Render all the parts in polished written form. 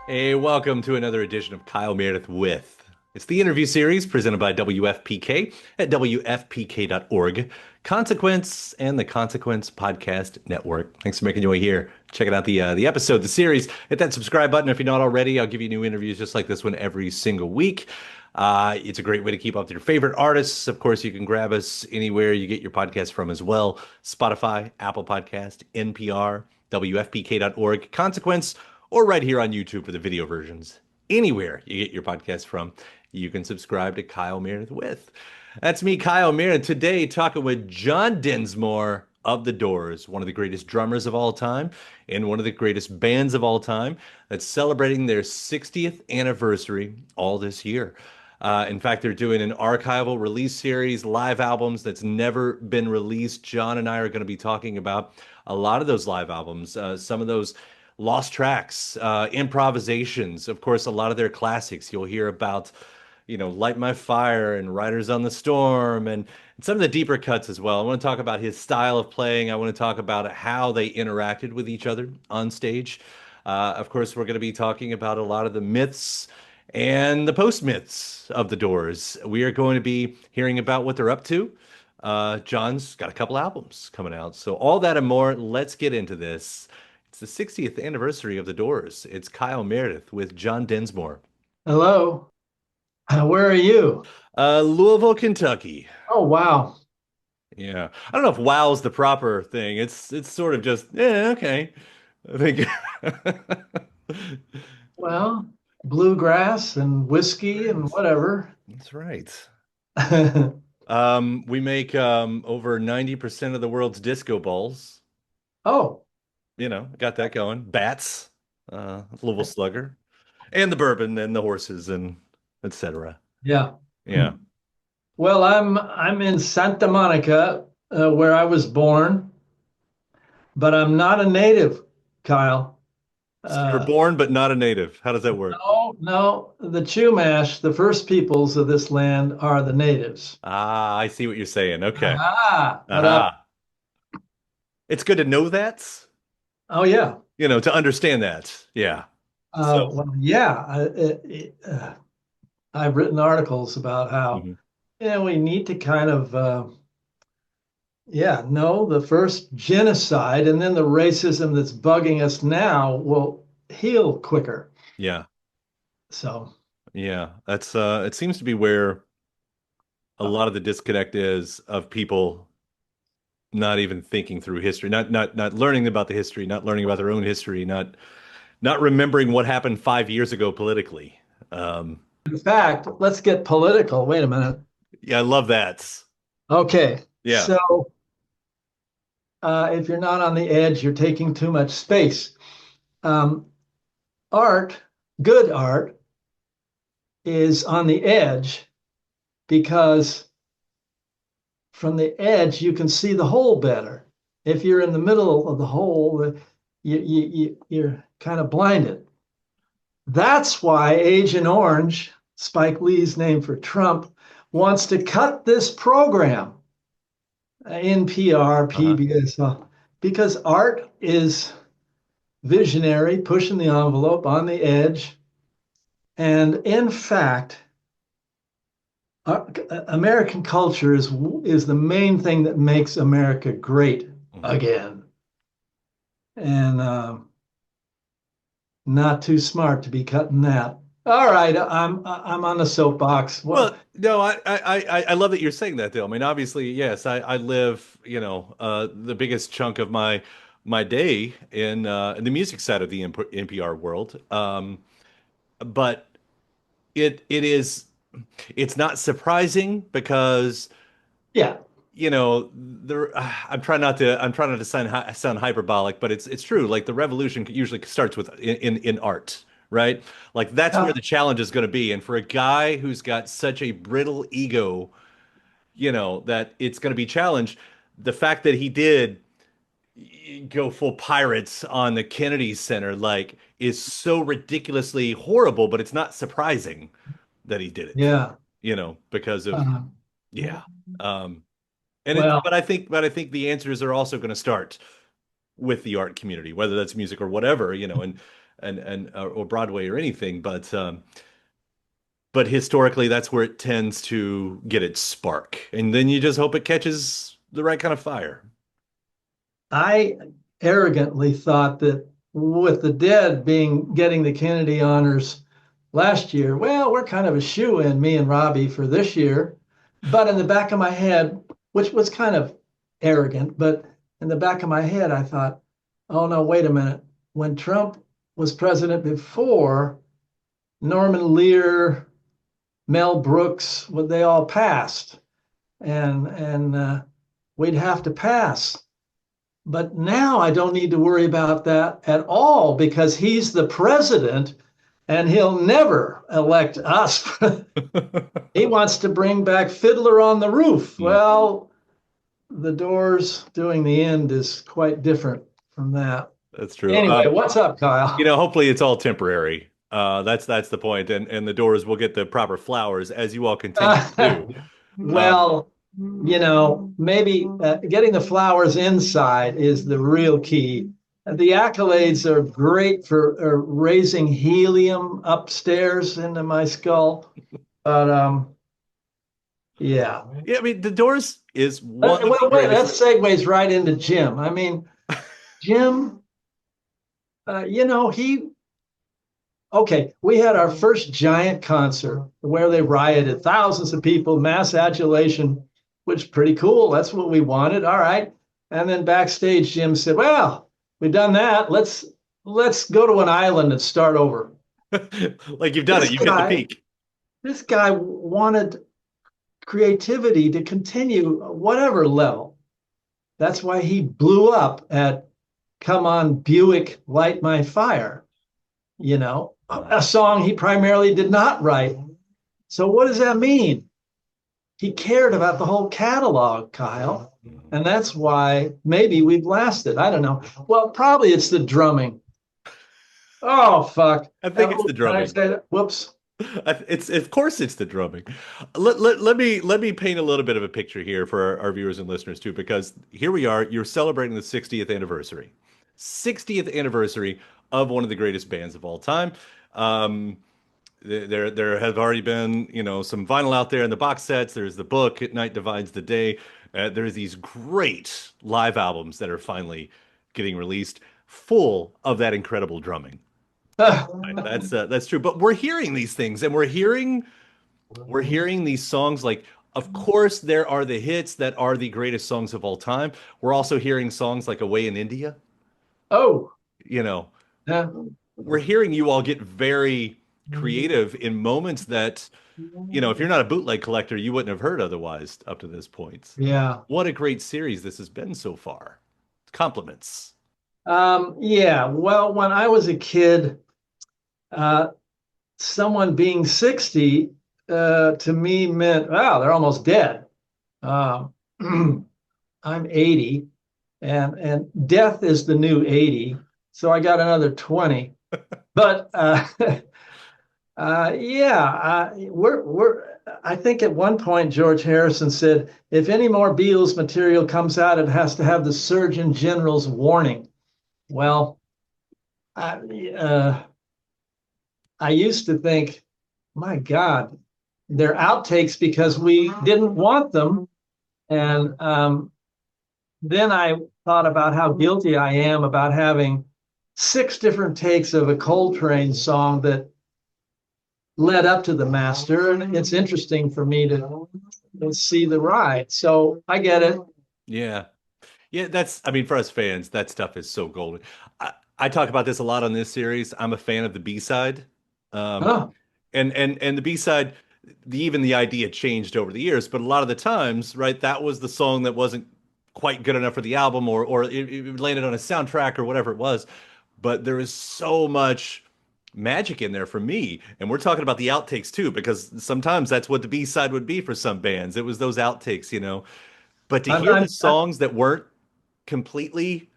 Hey, welcome to another edition of Kyle Meredith with. It's the interview series presented by WFPK at WFPK.org, Consequence, and the Consequence Podcast Network. Thanks for making your way here. Checking out the episode, the series. Hit that subscribe button if you're not already. I'll give you new interviews just like this one every single week. It's a great way to keep up with your favorite artists. Of course, you can grab us anywhere you get your podcast from as well. Spotify, Apple Podcast, NPR, WFPK.org, Consequence, or right here on YouTube for the video versions. Anywhere you get your podcast from, you can subscribe to Kyle Meredith with. That's me, Kyle Meredith, today talking with John Densmore of The Doors, one of the greatest drummers of all time and one of the greatest bands of all time that's celebrating their 60th anniversary all this year. In fact, they're doing an archival release series, live albums that's never been released. John and I are going to be talking about a lot of those live albums, some of those lost tracks, improvisations, of course, a lot of their classics. You'll hear about, Light My Fire and Riders on the Storm and some of the deeper cuts as well. I want to talk about his style of playing. I want to talk about how they interacted with each other on stage. Of course, we're going to be talking about a lot of the myths and the post myths of the Doors. We are going to be hearing about what they're up to. John's got a couple albums coming out. So, all that and more, let's get into this. It's the 60th anniversary of the Doors. It's Kyle Meredith with John Densmore. Hello. Where are you? Louisville, Kentucky. Oh, wow. Yeah. I don't know if wow's the proper thing. It's sort of just, yeah, okay. I think Well, bluegrass and whiskey and whatever. that's right. We make over 90% of the world's disco balls. Oh, Got that going. Bats, Louisville Slugger, and the bourbon and the horses and etc. yeah. Yeah. Well, I'm in Santa Monica, where I was born, but I'm not a native, Kyle. So you're Uh, born but not a native. How does that work? no, the Chumash, the first peoples of this land are the natives. Ah, I see what you're saying. Okay. But Aha. It's good to know that, oh yeah. to understand that. Yeah. So, Well, yeah. I've written articles about how, mhm. we need to kind of yeah, no, the first genocide and then the racism that's bugging us now will heal quicker. Yeah. So, Yeah. That's it seems to be where a uh, lot of the disconnect is of people not even thinking through history, not learning about the history, not learning about their own history, not remembering what happened 5 years ago politically. Um, in fact, let's get political. Wait a minute. yeah, I love that. Okay. Yeah. So, if you're not on the edge, you're taking too much space. Um, art, good art, is on the edge because from the edge, you can see the hole better. If you're in the middle of the hole, you're kind of blinded. That's why Agent Orange, Spike Lee's name for Trump, wants to cut this program, NPR, Uh-huh. PBS, because art is visionary, pushing the envelope on the edge. And in fact, American culture is the main thing that makes America great Mhm. again. And not too smart to be cutting that. All right, I'm on the soapbox. What? Well, no, I love that you're saying that, though. I mean, obviously, yes, I live, the biggest chunk of my day in the music side of the NPR world. But it is it's not surprising because Yeah. there I'm trying not to sound hyperbolic, but it's true. Like the revolution usually starts with in art, right? Like that's where Uh, the challenge is going to be. And for a guy who's got such a brittle ego, that it's going to be challenged. The fact that he did go full pirates on the Kennedy Center, like, is so ridiculously horrible, but it's not surprising that he did it, yeah. because of, Uh, yeah. Um, and well, but I think the answers are also going to start with the art community, whether that's music or whatever, and and or Broadway or anything, but historically that's where it tends to get its spark, and then you just hope it catches the right kind of fire. I arrogantly thought that with the Dead being getting the Kennedy honors last year, well, we're kind of a shoe-in, me and Robby, for this year. But in the back of my head, which was kind of arrogant, but in the back of my head, I thought, oh no, wait a minute. When Trump was president before, Norman Lear, Mel Brooks, well, they all passed, and we'd have to pass. But now I don't need to worry about that at all because he's the president and he'll never elect us. He wants to bring back Fiddler on the Roof. Well, the Doors doing the end is quite different from that. That's true. Anyway, what's up, Kyle? Hopefully it's all temporary. That's the point, and the Doors will get the proper flowers as you all continue to do. Well, maybe getting the flowers inside is the real key. The accolades are great for raising helium upstairs into my skull, but yeah. Yeah, I mean, the Doors is one. Wait, that segues right into Jim. I mean, Jim, okay, we had our first giant concert where they rioted, thousands of people, mass adulation, which is pretty cool. That's what we wanted. All right. And then backstage, Jim said, well, we've done that. Let's go to an island and start over. Like you've done it. You've hit the peak. This guy wanted creativity to continue whatever level. That's why he blew up at Come On Buick, Light My Fire, a song he primarily did not write. So what does that mean? He cared about the whole catalog, Kyle. And that's why maybe we've lasted. I don't know. Well, probably it's the drumming. Oh, fuck. I think it's the drumming. I say that? Whoops. It's of course it's the drumming. Let me paint a little bit of a picture here for our viewers and listeners too, because here we are. You're celebrating the 60th anniversary, 60th anniversary of one of the greatest bands of all time. There have already been some vinyl out there in the box sets. There's the book At Night Divides the Day. There's these great live albums that are finally getting released, full of that incredible drumming. That's true. But we're hearing these things, and we're hearing these songs. Like, of course, there are the hits that are the greatest songs of all time. We're also hearing songs like Away in India. Oh, Yeah. We're hearing you all get very creative in moments that, if you're not a bootleg collector, you wouldn't have heard otherwise up to this point. Yeah. What a great series this has been so far. Compliments. Yeah. Well, when I was a kid, someone being 60 to me meant, wow, they're almost dead. I'm 80, and death is the new 80. So I got another 20. But I think at one point George Harrison said, if any more Beatles material comes out, it has to have the Surgeon General's warning. Well, I used to think, my God, they're outtakes because we didn't want them. And then I thought about how guilty I am about having 6 different takes of a Coltrane song that led up to the master. And it's interesting for me to see the ride. So I get it. Yeah. Yeah, for us fans, that stuff is so golden. I talk about this a lot on this series. I'm a fan of the B-side. And the B-side, even the idea changed over the years, but a lot of the times, right, that was the song that wasn't quite good enough for the album, or it landed on a soundtrack or whatever it was. But there is so much magic in there for me. And we're talking about the outtakes too, because sometimes that's what the B-side would be for some bands. It was those outtakes. But to hear the songs that weren't completely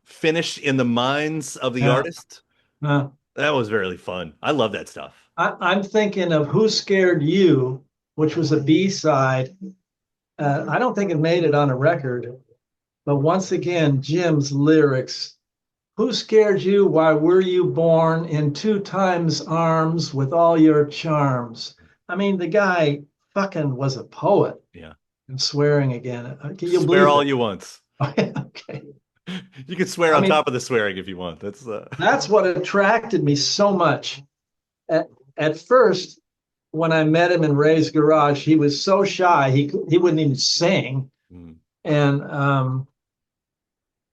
finished in the minds of the artist, that was really fun. I love that stuff. I'm thinking of Who Scared You, which was a B-side. I don't think it made it on a record, but once again, Jim's lyrics Who scared you? Why were you born in two times arms with all your charms? I mean, the guy fucking was a poet. Yeah. I'm swearing again. Can you Swear believe all it? you want. Okay. You can swear I on mean, top of the swearing if you want. that's what attracted me so much. At, at first, when I met him in Ray's garage, he was so shy he wouldn't even sing. Mm, And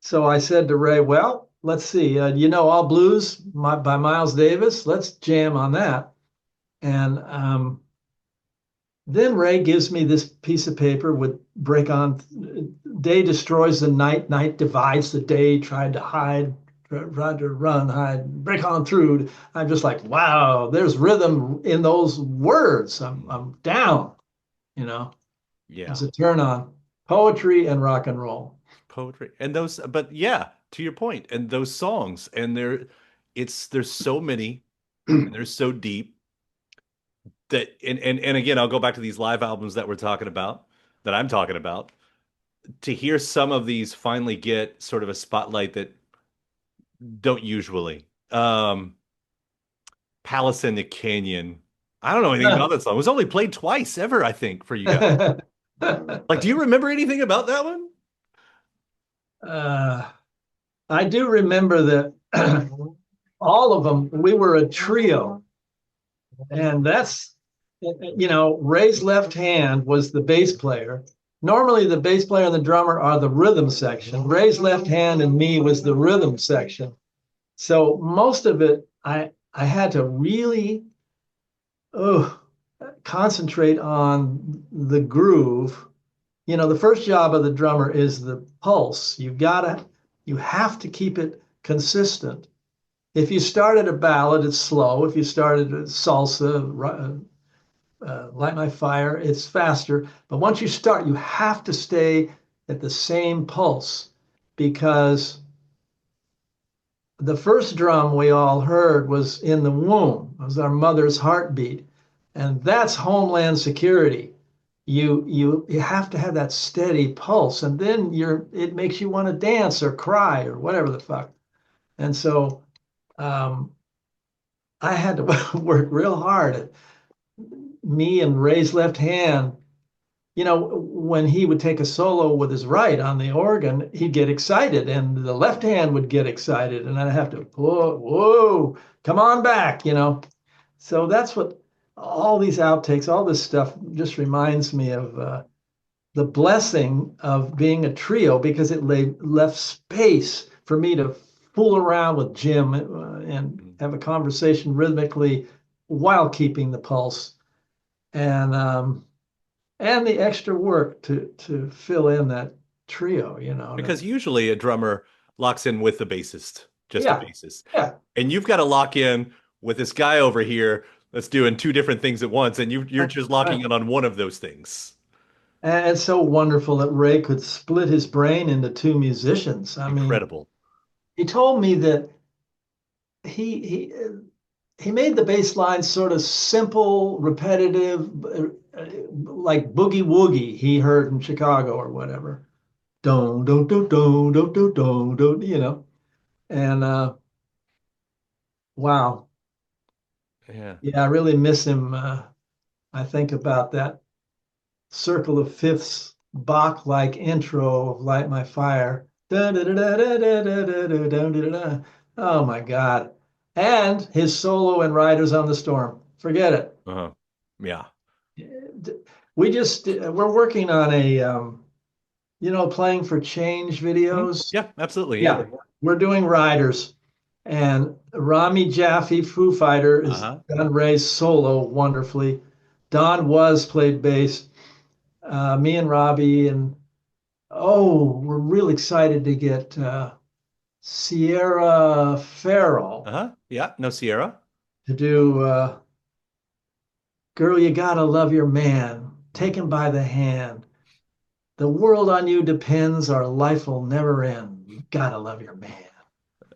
so I said to Ray, "Well, let's see. You know All Blues by Miles Davis? Let's jam on that." And then Ray gives me this piece of paper with break on. Day destroys the night, night divides the day. Tried to hide, tried to run, hide, break on through. I'm just like, wow, there's rhythm in those words. mm. I'm down. You know, it Yeah. was a turn on poetry and rock and roll. Poetry. And those, but yeah, to your point, and those songs, and there's so many, and they're so deep that, and again, I'll go back to these live albums that we're talking about, that I'm talking about, to hear some of these finally get sort of a spotlight that don't usually. Palace in the Canyon. I don't know anything about that song. It was only played twice ever, I think, for you guys. Like, do you remember anything about that one? uh, I do remember that all of them, we were a trio. And that's, Ray's left hand was the bass player. Normally, the bass player and the drummer are the rhythm section. Ray's left hand and me was the rhythm section. So most of it, I had to really oh, concentrate on the groove. The first job of the drummer is the pulse. You have to keep it consistent. If you started a ballad, it's slow. If you started a salsa, Light My Fire, it's faster. But once you start, you have to stay at the same pulse because the first drum we all heard was in the womb. It was our mother's heartbeat. And that's homeland security. You have to have that steady pulse, and then it makes you want to dance or cry or whatever the fuck. And so um, I had to work real hard at me and Ray's left hand. When he would take a solo with his right on the organ, he'd get excited, and the left hand would get excited, and I'd have to, whoa, whoa, come on back. So that's what all these outtakes, all this stuff just reminds me of the blessing of being a trio because it left space for me to fool around with Jim and have a conversation rhythmically while keeping the pulse and and the extra work to fill in that trio, Because usually a drummer locks in with the bassist, just a yeah, bassist. yeah, And you've got to lock in with this guy over here that's doing two different things at once, and you're right, just locking right. in on one of those things. And it's so wonderful that Ray could split his brain into two musicians. I mean, Incredible. he told me that he he he made the bass line sort of simple, repetitive, like boogie woogie he heard in Chicago or whatever. Don't don't. And wow, Yeah. yeah, I really miss him. I think about that circle of fifths Bach-like intro of Light My Fire. Oh my God. And his solo in Riders on the Storm. Forget it. Uh-huh. Yeah. We're working on playing for change Mhm. videos. Yeah, absolutely. Yeah. Yeah, we're doing Riders. And Rami Jaffe, Foo Fighter, is Uh-huh. Don Ray's solo wonderfully. Don Was played bass. Me and Robbie, and we're real excited to get Sierra Farrell Uh-huh. Yeah. No Sierra. to do Girl, You Gotta Love Your Man, Mm. Take Him by the Hand. The world on you depends, our life will never end. You gotta love your man.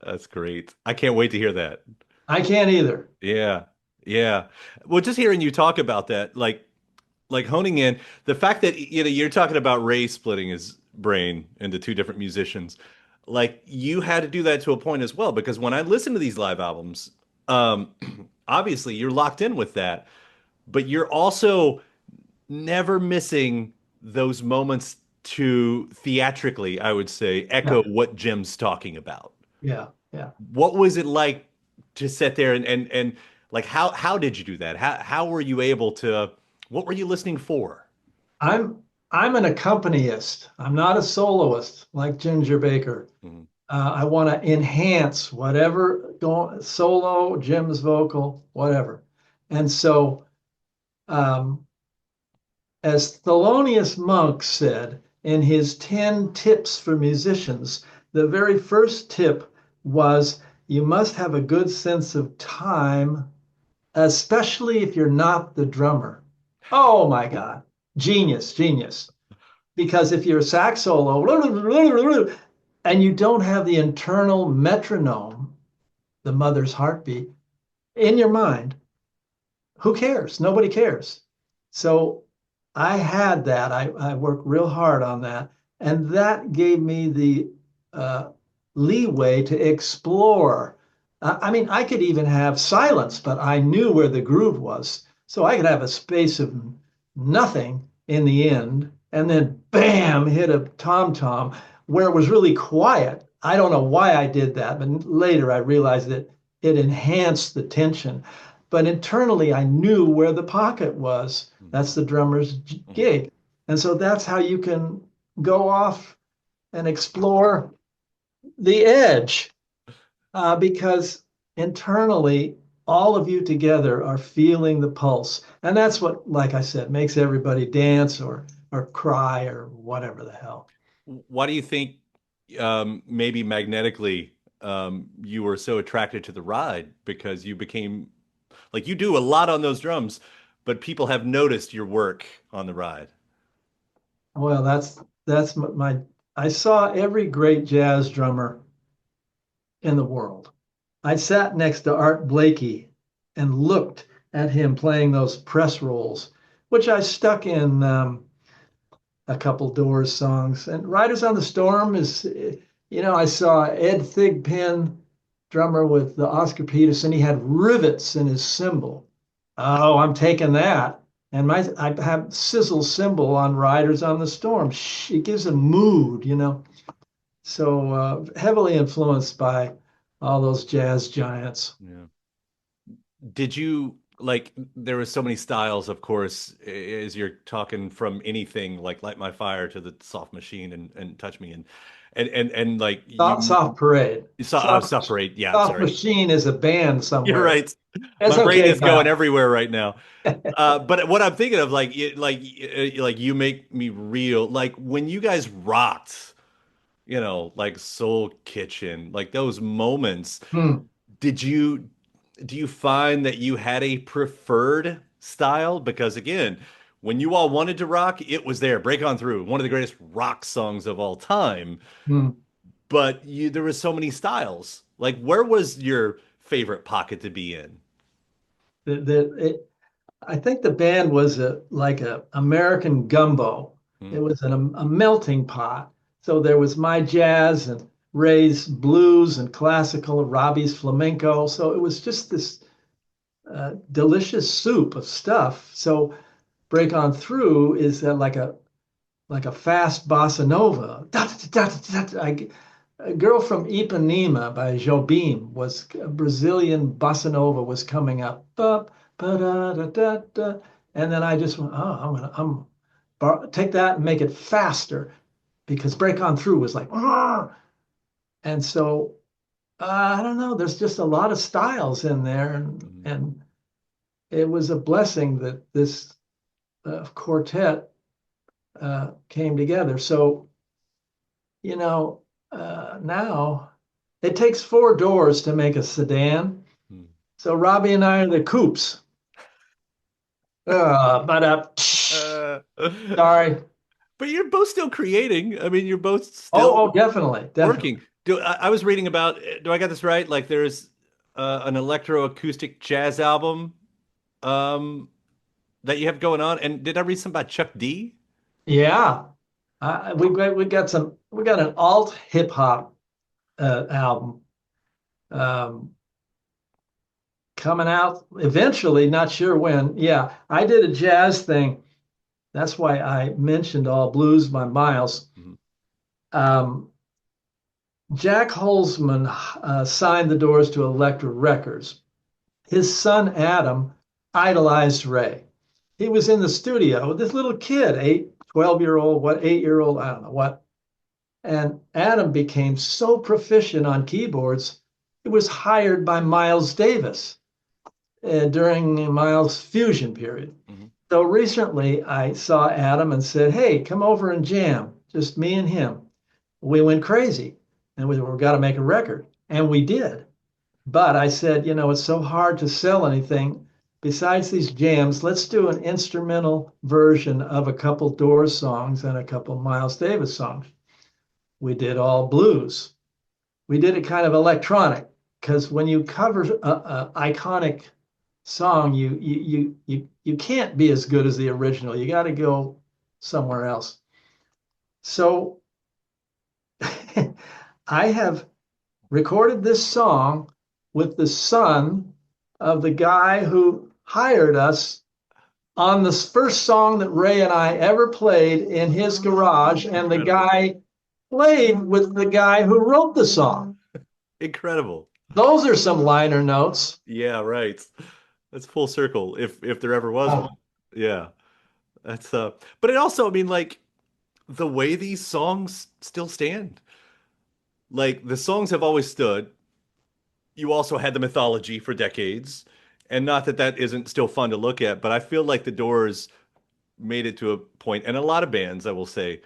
That's great. I can't wait to hear that. I can't either. Yeah. Yeah. Well, just hearing you talk about that, like honing in the fact that you're talking about Ray splitting his brain into two different musicians. like you had to do that to a point as well, because when I listen to these live albums, um, obviously you're locked in with that, but you're also never missing those moments to theatrically, I would say, Yeah, echo what Jim's talking about. yeah, yeah. What was it like to sit there and like how did you do that? How were you able to what were you listening for? I'm I'm an accompanist. I'm not a soloist like Ginger Baker. Mhm. I want to enhance whatever going solo, Jim's vocal, whatever. And so, um, as Thelonious Monk said in his 10 tips for musicians, the very first tip was you must have a good sense of time, especially if you're not the drummer. Oh my God. Genius, genius. Because if you're a sax solo and you don't have the internal metronome, the mother's heartbeat, in your mind, who cares? Nobody cares. So I had that. I worked real hard on that. And that gave me the uh, leeway to explore. I mean, I could even have silence, but I knew where the groove was. So I could have a space of nothing in the end, and then bam, hit a tom tom where it was really quiet. I don't know why I did that, but later I realized that it enhanced the tension. But internally, I knew where the pocket was. That's the drummer's Mhm. gig. And so that's how you can go off and explore the edge because internally, all of you together are feeling the pulse. And that's what, like I said, makes everybody dance or cry or whatever the hell. Why do you think maybe magnetically you were so attracted to the ride? Because you became like you do a lot on those drums, but people have noticed your work on the ride. Well, that's my I saw every great jazz drummer in the world. I sat next to Art Blakey and looked at him playing those press rolls, which I stuck in a couple Doors songs. And Riders on the Storm is, I saw Ed Thigpen, drummer with the Oscar Peterson. He had rivets in his cymbal. Oh, I'm taking that. And I have sizzle cymbal on Riders on the Storm. It gives a mood. So heavily influenced by all those jazz giants. Yeah. Did you like there was so many styles, of course, as you're talking from anything like Light My Fire to the Soft Machine and Touch Me and like you Soft Parade. saw Separate. Yeah, Soft sorry. Machine is a band You're somewhere. right. It's My brain okay, is going pal. everywhere right now. But what I'm thinking of, like you make me real. Like when you guys rocked, like Soul Kitchen, like those moments. Hmm, Did you do you find that you had a preferred style? Because again, when you all wanted to rock, it was there. Break On Through, one of the greatest rock songs of all time. hmm. But there was so many styles. Like, where was your favorite pocket to be in? I think the band was like a American gumbo. It Hmm. was a melting pot. So there was my jazz and Ray's blues and classical, Robbie's flamenco. So it was just this delicious soup of stuff. So Break On Through is like a fast bossa nova. A Girl from Ipanema by Jobim was a Brazilian bossa nova was coming up. And then I just went, oh, take that and make it faster because Break On Through was like, "Argh!" And so I don't know. There's just a lot of styles in there, and it was a blessing that this quartet came together. So now it takes four doors to make a sedan. Hmm. So Robbie and I are the coupes. But Uh, sorry. but you're both still creating. I mean, you're both Oh, still oh, definitely, definitely. working. I was reading about, do I got this right? Like there's an electroacoustic jazz album um, that you have going on. And did I read something about Chuck D? Yeah, we got an alt hip hop album um, coming out eventually, not sure when. Yeah, I did a jazz thing. That's why I mentioned All Blues by Miles. Mhm. Um, Jack Holzman signed the Doors to Elektra Records. His son Adam idolized Ray. He was in the studio with this little kid, 12 year old, what, 8 year old, I don't know what. And Adam became so proficient on keyboards, he was hired by Miles Davis during Miles' fusion period. Mhm. So recently I saw Adam and said, "Hey, come over and jam, just me and him." We went crazy and we got to make a record. And we did. But I said, it's so hard to sell anything. Besides these jams, let's do an instrumental version of a couple Doors songs and a couple Miles Davis songs. We did all blues. We did it kind of electronic because when you cover a iconic song, you can't be as good as the original. You got to go somewhere else. So I have recorded this song with the son of the guy who hired us on the first song that Ray and I ever played in his garage, and the Incredible. guy played with the guy who wrote the song. Incredible. Those are some liner notes. Yeah, right. That's full circle if there ever was one. Yeah. That's but it also, I mean, like the way these songs still stand. Like the songs have always stood. You also had the mythology for decades. And not that that isn't still fun to look at, but I feel like the Doors made it to a point, and a lot of bands, I will say,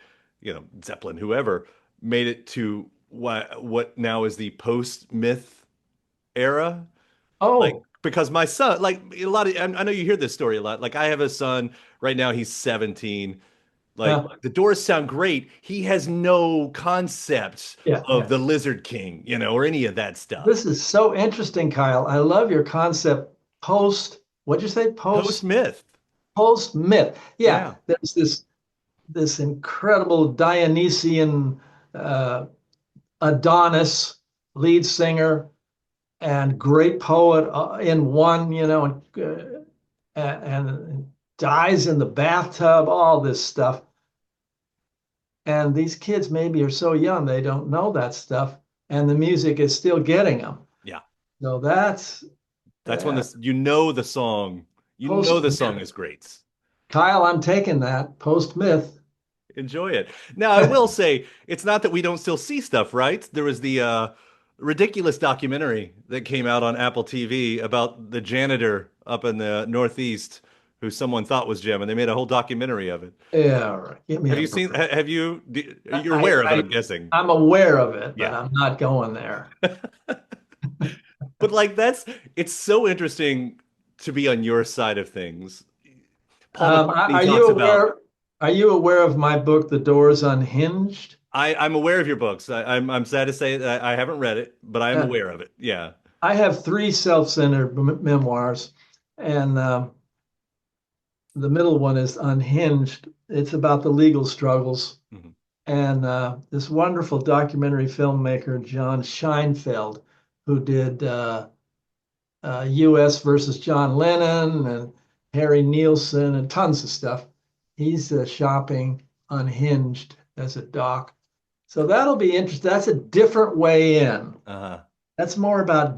Zeppelin, whoever, made it to what now is the post-myth era. Like, Oh, because my son, like a lot of, I know you hear this story a lot. Like, I have a son right now, he's 17. Like, uh, the Doors sound great. He has no concept yeah, of yeah. the Lizard King, or any of that stuff. This is so interesting, Kyle. I love your concept what'd you say? Post-myth. Post myth. Yeah, Yeah. there's this incredible Dionysian uh, Adonis lead singer and great poet in one, and dies in the bathtub, all this stuff. And these kids maybe are so young they don't know that stuff, and the music is still getting them. Yeah. So that's That's when uh, this, you know, the song, post the song myth. is great. Kyle, I'm taking that post myth. Enjoy it. Now, I will say, it's not that we don't still see stuff, right? There was the ridiculous documentary that came out on Apple TV about the janitor up in the Northeast who someone thought was Jim, and they made a whole documentary of it. Yeah, all right. Give me Have a you seen, break. you're aware of it, I I'm guessing. I'm aware of it, but Yeah. I'm not going there. But like it's so interesting to be on your side of things. Paul McCartney Are talks you about, aware? Are you aware of my book, The Doors Unhinged? I'm aware of your books. I'm sad to say that I haven't read it, but I am Uh, aware of it. Yeah. I have three self-centered memoirs, and the middle one is Unhinged. It's about the legal struggles. Mhm. And this wonderful documentary filmmaker, John Scheinfeld, who did U.S. versus John Lennon and Harry Nielsen and tons of stuff. He's shopping Unhinged as a doc. So that'll be interesting. That's a different way in. Uh-huh. That's more about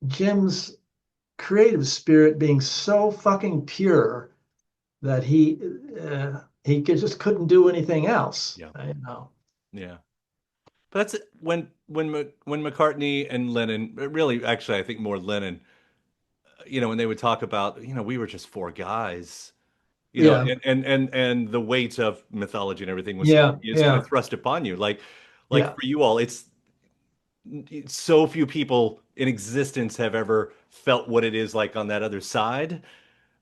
Jim's creative spirit being so fucking pure that he just couldn't do anything else. Yeah. Yeah. But that's when McCartney and Lennon, really, actually, I think more Lennon, when they would talk about, we were just four guys, Yeah, and the weight of mythology and everything was yeah, is kind of yeah, thrust upon you. Like yeah. for you all, it's so few people in existence have ever felt what it is like on that other side.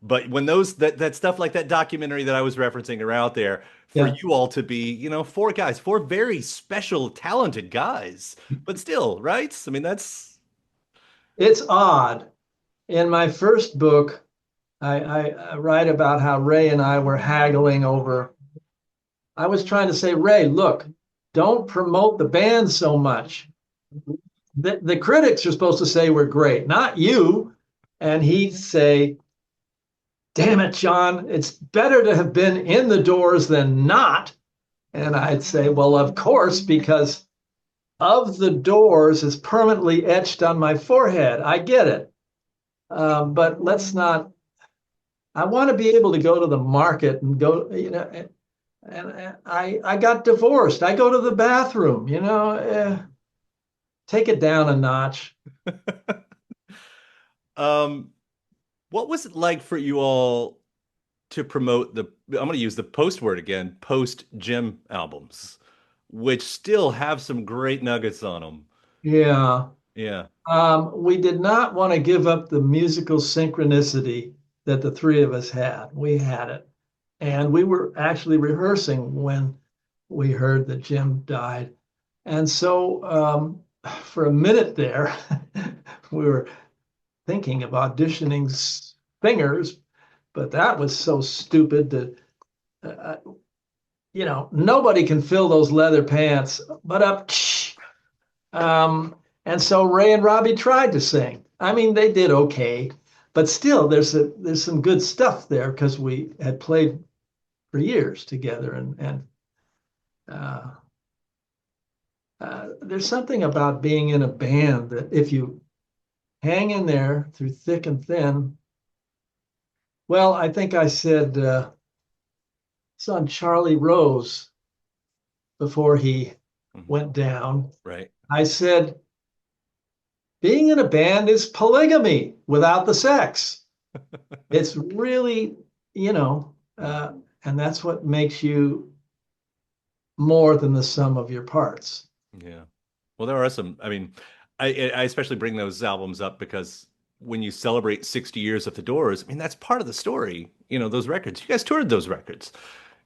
But when that stuff like that documentary that I was referencing are out there, for Yeah. you all to be, four guys, four very special, talented guys, but still, right? I mean, that's It's odd. In my first book, I write about how Ray and I were haggling over. I was trying to say, Ray, look, don't promote the band so much. The critics are supposed to say we're great, not you. And he'd say, damn it, John, it's better to have been in the Doors than not. And I'd say, well, of course, because of the Doors is permanently etched on my forehead. I get it. But let's not, I want to be able to go to the market and go, and I got divorced. I go to the bathroom, take it down a notch. Um, what was it like for you all to promote I'm going to use the post word again, post Jim albums, which still have some great nuggets on them. Yeah. Yeah. We did not want to give up the musical synchronicity that the three of us had. We had it. And we were actually rehearsing when we heard that Jim died. And so for a minute there, we were thinking of auditioning singers, but that was so stupid that, nobody can fill those leather pants, but up. And so Ray and Robby tried to sing. I mean, they did okay, but still, there's some good stuff there because we had played for years together, and uh, there's something about being in a band that if you hang in there through thick and thin, well, I think I said son Charlie Rose before he went down. Right. I said, being in a band is polygamy without the sex. It's really, and that's what makes you more than the sum of your parts. Yeah. Well, there are some, I mean, I especially bring those albums up because when you celebrate 60 years of the Doors, I mean, that's part of the story, those records. You guys toured those records,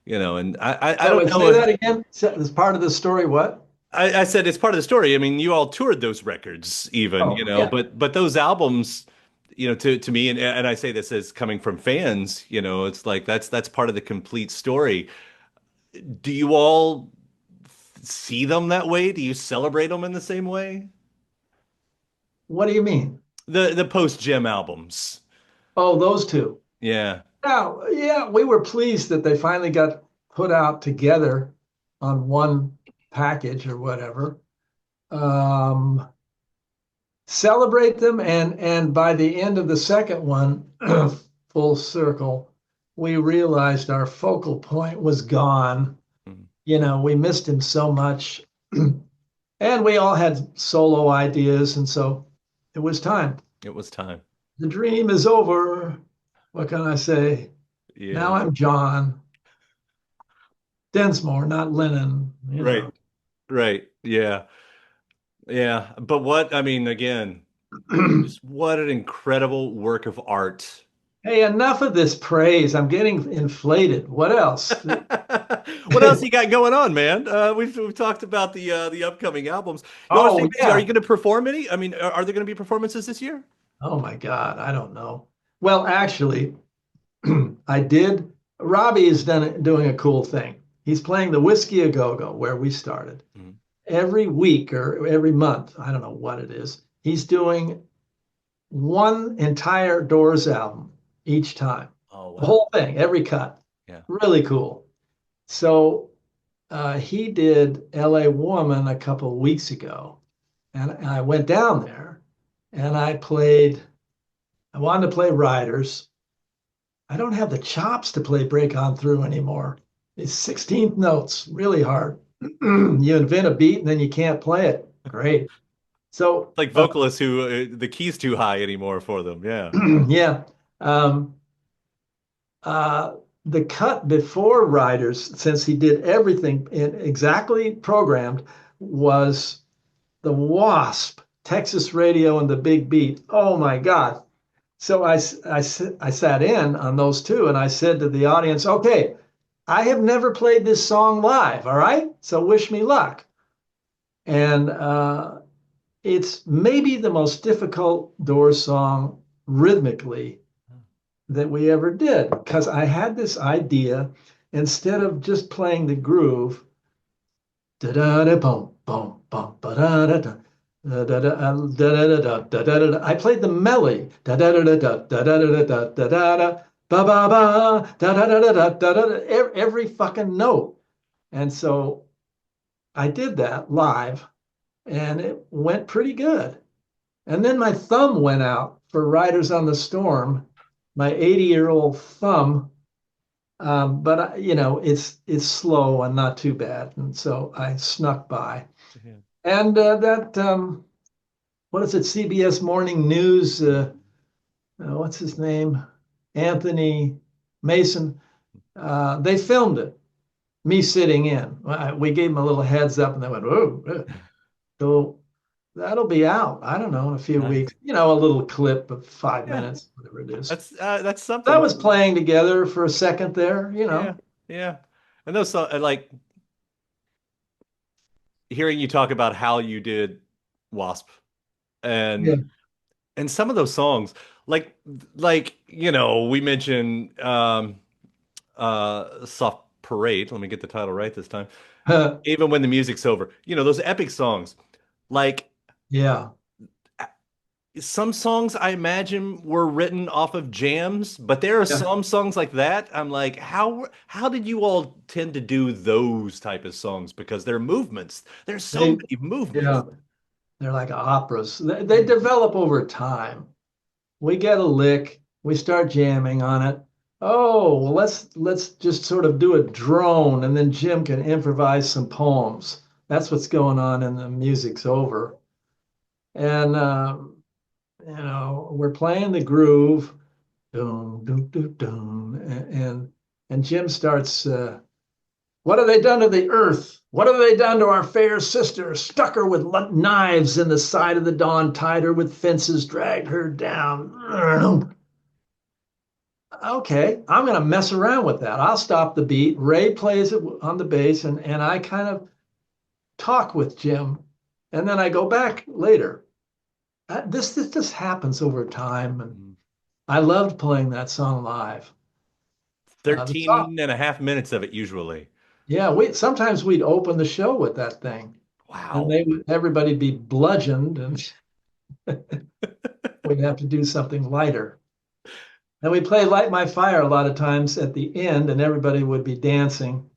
and I don't know Say if that again. As part of the story, what? I said it's part of the story. I mean, you all toured those records even, Oh, yeah. but those albums, to me, and I say this as coming from fans, it's like that's part of the complete story. Do you all see them that way? Do you celebrate them in the same way? What do you mean? The post Jim albums. Oh, those two. Yeah. Now, yeah, we were pleased that they finally got put out together on one package or whatever. Um, Celebrate them, and by the end of the second one, full circle, we realized our focal point was gone. Mhm. We missed him so much, and we all had solo ideas, and so it was time. It was time. The dream is over. What can I say? Yeah. Now I'm John Densmore, not Lennon. Right. Right. Yeah. Yeah. But what, I mean, again, just what an incredible work of art. Hey, enough of this praise. I'm getting inflated. What else? What else you got going on, man? We've talked about the upcoming albums. You want to stay Oh, busy? Are you yeah. going to perform any? I mean, are there going to be performances this year? Oh my God, I don't know. Well, actually, I did. Robby is doing a cool thing. He's playing the Whisky a Go-Go where we started. Mhm. Every week or every month, I don't know what it is. He's doing one entire Doors album each time. Oh The wow. whole thing, every cut. Yeah. Really cool. So he did LA Woman a couple of weeks ago, and I went down there and I wanted to play Riders. I don't have the chops to play Break On Through anymore. It's 16th notes, really hard. You invent a beat and then you can't play it. Great. So, Like vocalists who the key's too high anymore for them. Yeah. yeah. Um, uh, the cut before Riders, since he did everything exactly programmed, was the Wasp, Texas Radio, and the Big Beat. Oh my God. So I sat in on those two and I said to the audience, okay, I have never played this song live. All right. So wish me luck. And it's maybe the most difficult Doors song rhythmically that we ever did because I had this idea instead of just playing the groove da da da boom boom boom ba da da da. Da, da, da, da, da, da, da, da, da, da. I played the melody. Da, da, da, da, da, da, da, da, da, da, da, da, ba, ba, ba, da, da, da, da, da, da, da, every fucking note. And so I did that live and it went pretty good. And then my thumb went out for Riders on the Storm, my 80-year-old thumb. But it's slow and not too bad. And so I snuck by. Yeah. And that what is it? CBS Morning News. What's his name? Anthony Mason. They filmed it. Me sitting in. We gave them a little heads up, and they went, "Oh." So that'll be out. I don't know, in a few Nice. weeks. A little clip of five Yeah. minutes, whatever it is. That's That something. was playing together for a second there. Yeah. Yeah. And those like hearing you talk about how you did Wasp Yeah. and some of those songs like we mentioned Soft Parade. Let me get the title right this time. Even when the music's over. Those epic songs. Like Yeah. some songs I imagine were written off of jams, but there are Yeah. some songs like that. I'm like, how did you all tend to do those type of songs? Because they're movements. There's so They, many movements. yeah. They're like operas. They develop over time. We get a lick, we start jamming on it. Oh, well, let's just sort of do a drone, and then Jim can improvise some poems. That's what's going on, and the music's over. And we're playing the groove, doom, doom, doom, doom, and Jim starts. What have they done to the earth? What have they done to our fair sister? Stuck her with knives in the side of the dawn, tied her with fences, dragged her down. Okay, I'm going to mess around with that. I'll stop the beat. Ray plays it on the bass, and I kind of talk with Jim. And then I go back later. This just happens over time. And Mhm. I loved playing that song live. The song, 13 and a half minutes of it usually. yeah, sometimes we'd open the show with that thing. And Wow. everybody be bludgeoned, and we'd have to do something lighter. And we play Light My Fire a lot of times at the end, and everybody would be dancing.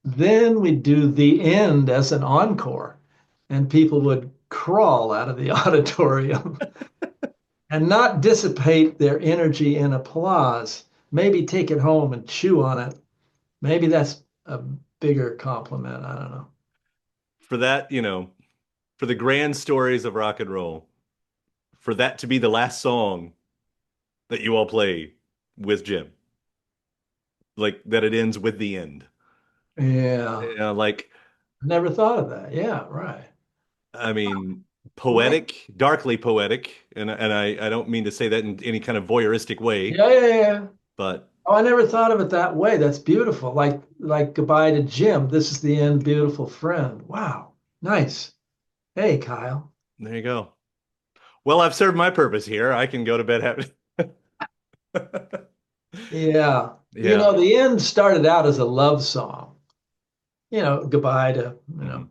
Then we'd do the end as an encore, and people would crawl out of the auditorium and not dissipate their energy in applause. Maybe take it home and chew on it. Maybe that's a bigger compliment. I don't know. For that, for the grand stories of rock and roll, for that to be the last song that you all play with Jim, like that it ends with the end. Yeah, Like, I never thought of that. Yeah, right. I mean, Great. poetic, darkly poetic, and I don't mean to say that in any kind of voyeuristic way, Yeah, yeah, yeah. but Oh, I never thought of it that way. That's beautiful. Like goodbye to Jim. This is the end, beautiful friend. Wow. Nice. Hey, Kyle. there you go. Well, I've served my purpose here. I can go to bed happy. Yeah. Yeah. The end started out as a love song. Goodbye to, Mhm.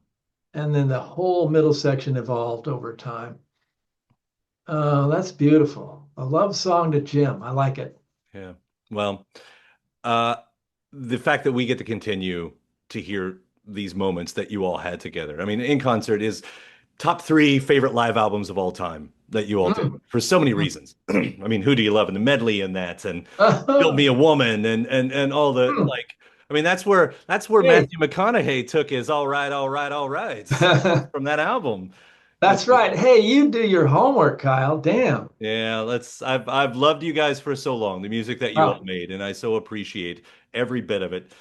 and then the whole middle section evolved over time. That's beautiful. A love song to Jim. I like it. Yeah. Well, uh, the fact that we get to continue to hear these moments that you all had together. I mean, In Concert is top three favorite live albums of all time that you all did Mm. for so many Mm. reasons. I mean, Who Do You Love and the medley in that and Build Me Uh, a Woman and all the mm. like. I mean, that's where Hey. Matthew McConaughey took his all right, all right, all right from that album. It's That's right. Hey, you do your homework, Kyle. Damn. yeah, I've loved you guys for so long, the music that you all Oh, made, and I so appreciate every bit of it.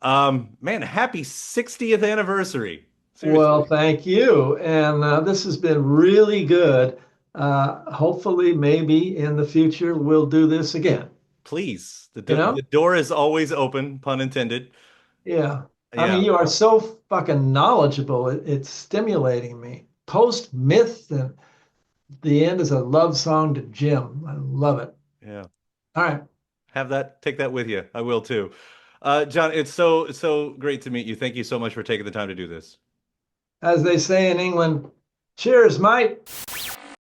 Man, happy 60th anniversary. well, Seriously. thank you. And this has been really good. Hopefully, maybe in the future, we'll do this again. Please. You The know? door is always open, pun intended. Yeah. I mean, Yeah. you are so fucking knowledgeable. It's stimulating me. Post myth and the end is a love song to Jim. I love it. Yeah. All right. Take that with you. I will too. John, it's so great to meet you. Thank you so much for taking the time to do this. as they say in England, cheers, mate.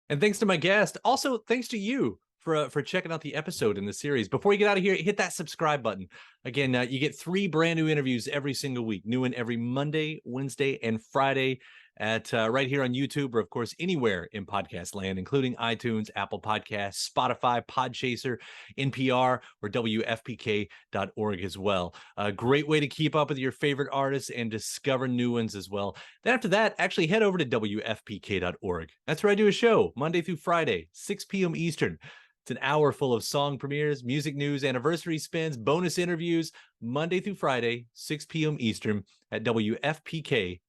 And thanks to my guest. Also, thanks to you for checking out the episode in the series. Before you get out of here, hit that subscribe button. Again, you get 3 brand new interviews every single week. New one every Monday, Wednesday, and Friday at right here on YouTube, or of course anywhere in podcast land, including iTunes, Apple Podcasts, Spotify, Podchaser, NPR, or WFPK.org as well. A great way to keep up with your favorite artists and discover new ones as well. Then after that, actually head over to WFPK.org. That's where I do a show Monday through Friday, 6 p.m. Eastern. It's an hour full of song premieres, music news, anniversary spins, bonus interviews, Monday through Friday, 6 p.m. Eastern at WFPK.org.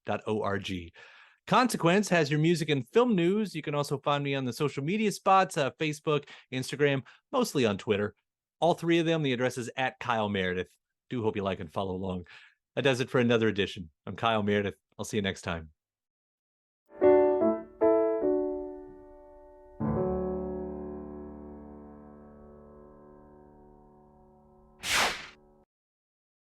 Consequence has your music and film news. You can also find me on the social media spots, Facebook, Instagram, mostly on Twitter. All 3 of them, the address is at Kyle Meredith. Do hope you like and follow along. That does it for another edition. I'm Kyle Meredith. I'll see you next time.